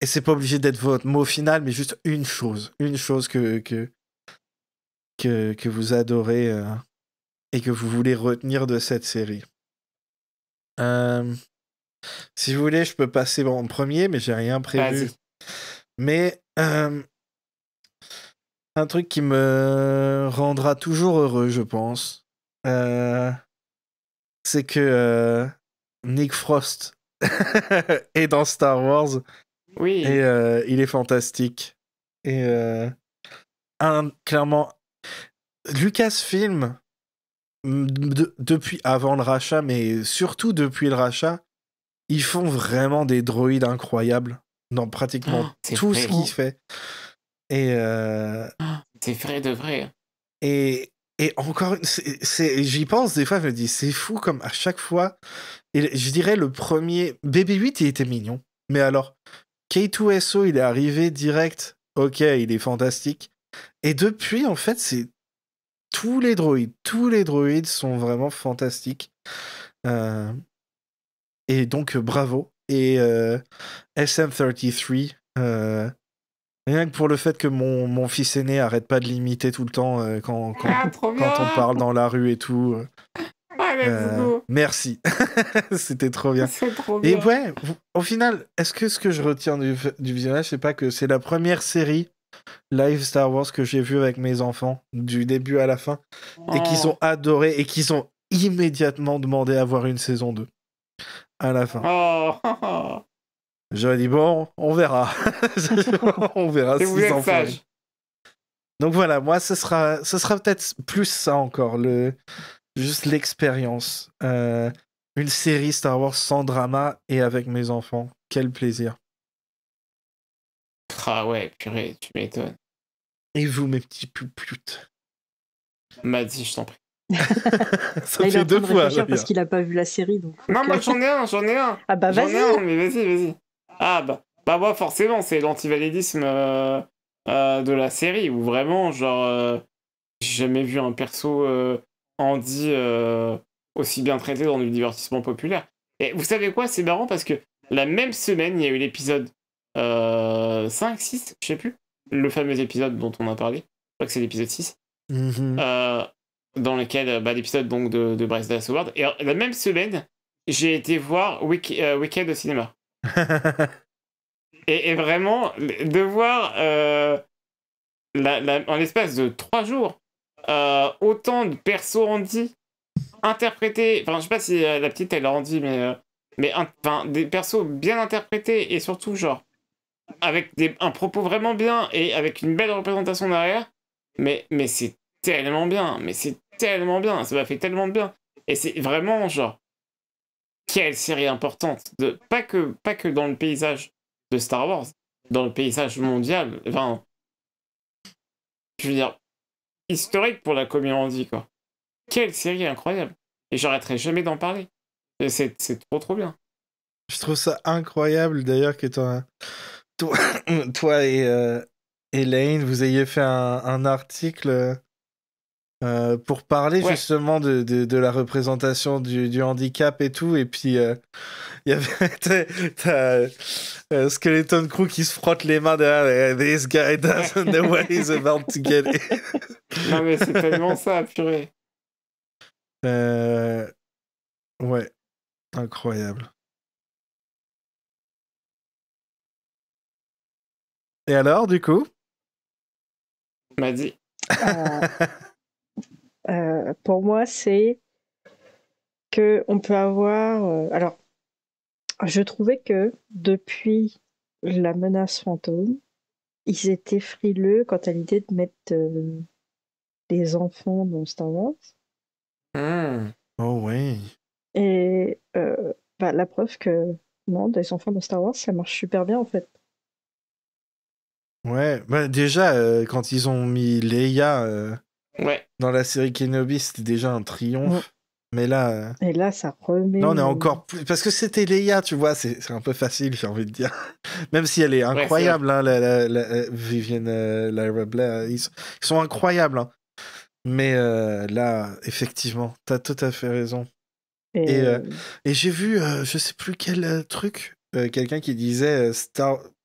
Et c'est pas obligé d'être votre mot final, mais juste une chose que vous adorez et que vous voulez retenir de cette série. Euh, Si vous voulez, je peux passer en premier, mais j'ai rien prévu. Vas-y. Mais un truc qui me rendra toujours heureux, je pense, euh, c'est que Nick Frost est dans Star Wars et Oui. il est fantastique. Et clairement, Lucasfilm, depuis avant le rachat, mais surtout depuis le rachat, ils font vraiment des droïdes incroyables dans pratiquement C'est tout ce vrai. qu'ils font. Et, C'est vrai de vrai. et encore, j'y pense des fois, je me dis, c'est fou comme à chaque fois. Et je dirais le premier, BB-8, il était mignon. Mais alors, K2SO, il est arrivé direct. Ok, il est fantastique. Et depuis, en fait, c'est tous les droïdes. Tous les droïdes sont vraiment fantastiques. Euh, et donc, bravo. Et SM33, rien que pour le fait que mon fils aîné arrête pas de l'imiter tout le temps Ah, trop quand on bien. parle dans la rue et tout. Ah, let's go. Merci. C'était trop bien. C'est trop Et bien. ouais, au final, est-ce que ce que je retiens du visionnage, c'est pas que c'est la première série live Star Wars que j'ai vue avec mes enfants, du début à la fin, et qu'ils ont Oh. adoré et qu'ils ont immédiatement demandé à voir une saison 2 à la fin. Oh. J'aurais dit, bon, on verra. On verra Et vous s'ils êtes en font une. sage. Donc voilà, moi, ce sera peut-être plus ça encore, juste l'expérience. Une série Star Wars sans drama et avec mes enfants. Quel plaisir. Ah ouais, purée, tu m'étonnes. Et vous, mes petits puputes? M'a dit, je t'en prie. Ça Là, il est fait en train deux de fois. réfléchir là, parce qu'il a pas vu la série. Donc Non, moi j'en ai un. Ah bah J'en ai vas-y. un, mais vas-y. Ah bah moi forcément, c'est l'antivalidisme de la série, où vraiment, genre, j'ai jamais vu un perso Andy aussi bien traité dans du divertissement populaire. Et vous savez quoi, c'est marrant parce que la même semaine, il y a eu l'épisode 5, 6, je sais plus, le fameux épisode dont on a parlé, je crois que c'est l'épisode 6, Mhm. dans lequel, l'épisode donc de Bryce Dallas Howard. Et la même semaine, j'ai été voir Wicked au cinéma. Et vraiment, de voir en l'espace de 3 jours, autant de persos Andy interprétés. Enfin, je sais pas si la petite elle a Andy, mais des persos bien interprétés et surtout, genre, avec un propos vraiment bien et avec une belle représentation derrière. Mais c'est tellement bien. Mais c'est tellement bien. Ça m'a fait tellement de bien. Et c'est vraiment, genre, quelle série importante. Pas que dans le paysage de Star Wars, dans le paysage mondial. Enfin, je veux dire, historique pour la communauté, quoi. Quelle série incroyable. Et j'arrêterai jamais d'en parler. Et c'est trop bien. Je trouve ça incroyable d'ailleurs que toi, toi et Lane, vous ayez fait un article pour parler Ouais. justement de la représentation du handicap et tout. Et puis, il y avait t'as, Skeleton Crew qui se frotte les mains derrière. This guy doesn't know what he's about to get. Non, mais c'est tellement ça, purée. Ouais, incroyable. Et alors, du coup? M'a dit. Pour moi, c'est que on peut avoir. Alors, je trouvais que depuis la menace fantôme, ils étaient frileux quant à l'idée de mettre des enfants dans Star Wars. Oh oui. Et la preuve que non, des enfants dans Star Wars, ça marche super bien en fait. Ouais, déjà, quand ils ont mis Leia Ouais. dans la série Kenobi, c'était déjà un triomphe. Ouais. Mais là... Et là, ça remet... Là, on est encore plus... Parce que c'était Leia, tu vois, c'est un peu facile, j'ai envie de dire. Même si elle est incroyable, hein, la Vivienne Lyra Blair, ils sont incroyables. Hein. Mais là, effectivement, t'as tout à fait raison. Et j'ai vu, je sais plus quel truc, quelqu'un qui disait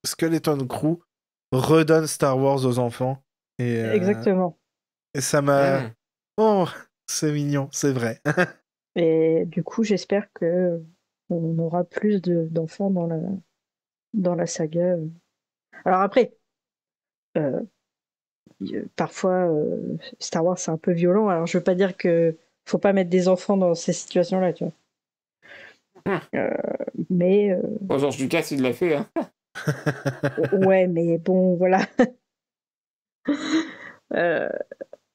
Skeleton Crew redonne Star Wars aux enfants. Et, Exactement. Et ça m'a... Oh, c'est mignon, c'est vrai. Et du coup, j'espère que on aura plus d'enfants dans la saga. Alors après, parfois, Star Wars, c'est un peu violent. Alors, je veux pas dire que faut pas mettre des enfants dans ces situations-là, tu vois. Mais... Georges Lucas, il l'a fait, hein. Ouais, mais bon, voilà.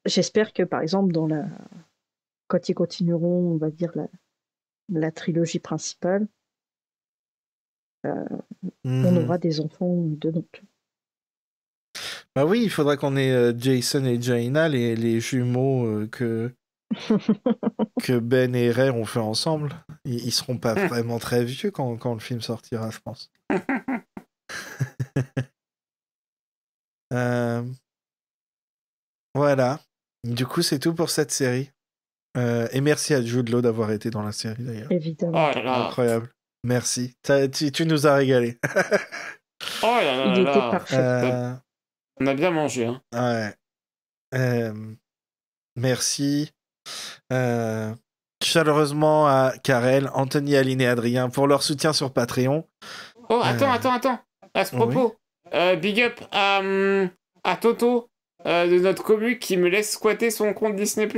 J'espère que, par exemple, quand ils continueront, on va dire, la trilogie principale, on aura des enfants dedans. Bah oui, il faudra qu'on ait Jason et Jaina, les jumeaux que Ben et Ray ont fait ensemble. Ils seront pas vraiment très vieux quand le film sortira, je pense. Voilà. Du coup, c'est tout pour cette série. Et merci à Jude Law d'avoir été dans la série, d'ailleurs. Évidemment. Oh là là. Incroyable. Merci. Tu nous as régalé. Oh là là. Il était parfait. On a bien mangé, hein. Ouais. Merci. Chaleureusement à Karel, Anthony, Aline et Adrien pour leur soutien sur Patreon. Oh, attends. À ce propos, big up à Toto de notre commu qui me laisse squatter son compte Disney+.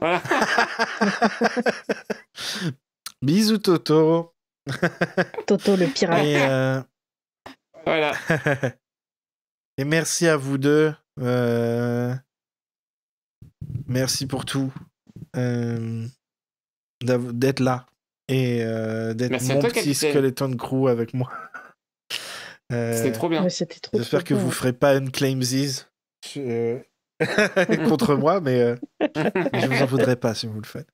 Voilà. Bisous Toto. Toto le pirate. Et, voilà. Et merci à vous deux. Merci pour tout. D'être là. Et d'être Merci mon toi, petit capitaine. Skeleton Crew avec moi. C'était trop bien. Ouais, c'était trop J'espère que bien. vous ferez pas Unclaimsies. contre moi, mais je vous en voudrais pas si vous le faites.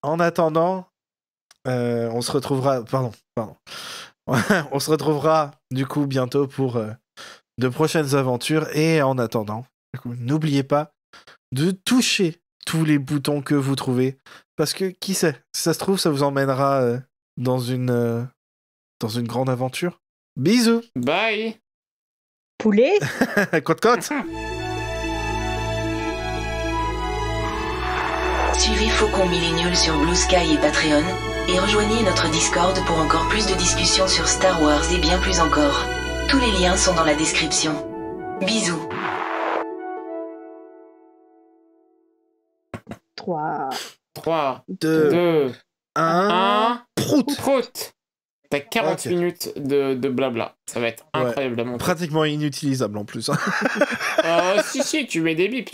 En attendant, on se retrouvera... Pardon. On se retrouvera du coup bientôt pour de prochaines aventures. Et en attendant, du coup, n'oubliez pas de toucher tous les boutons que vous trouvez. Parce que, qui sait, si ça se trouve, ça vous emmènera dans une grande aventure. Bisous. Bye. Poulet. Côte. Suivez Faucon Millennial sur Blue Sky et Patreon, et rejoignez notre Discord pour encore plus de discussions sur Star Wars et bien plus encore. Tous les liens sont dans la description. Bisous. 3. 2, 1. 1. Prout. T'as 40 minutes de blabla. Ça va être incroyablement. Pratiquement inutilisable en plus. Si, tu mets des bips.